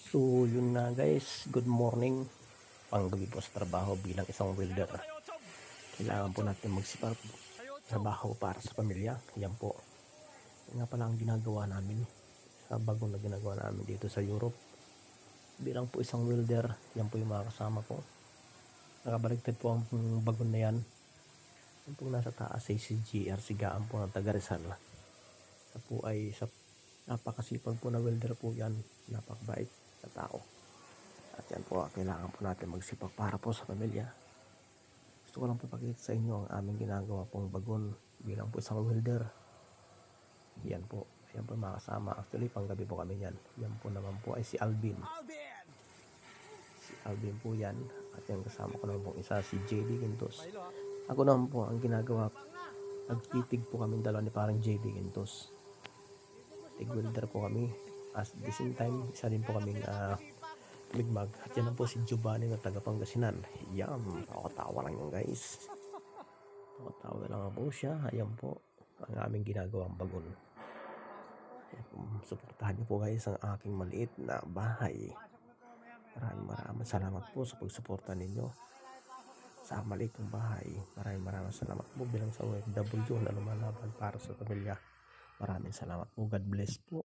So yun na guys, good morning. Panggabi po sa trabaho bilang isang welder. Kailangan po natin magsipag trabaho para sa pamilya. Yan po. Yan nga pala ang ginagawa namin sa bagong na ginagawa namin dito sa Europe. Bilang po isang welder, yan po yung mga kasama ko. Nakabaliktad po ang bagon na yan. Yan po nasa taas ay si GR Sigaan po ng taga Rizal. Sa po ay sa napakasipag po na welder po yan. Napakabait na tao. At yan po, kailangan po natin magsipag para po sa pamilya. Gusto ko lang po pakita sa inyo ang aming ginagawa pong bagon bilang po isang welder. Yan po, yan po mga kasama. Actually, panggabi po kami yan. Yan po naman po ay si Alvin. Si Alvin po yan. At yung kasama ko naman po isa, si JD Quintos. Ako naman po ang ginagawa. Nagtitig po kami dalawa ni parang JD Quintos. Tig welder po kami. At the same time, isa din po kaming Bigmag. At yan po si Giovanni na taga Pangasinan. Yan, tawa lang yan guys. Tawa lang po siya. Ayan po ang aming ginagawang bagon. Suportahan niyo po guys ang aking maliit na bahay. Maraming salamat po sa pagsuporta ninyo sa maliit ng bahay. Maraming salamat po bilang sa OFW na lumalaban para sa pamilya. Maraming salamat po. God bless po.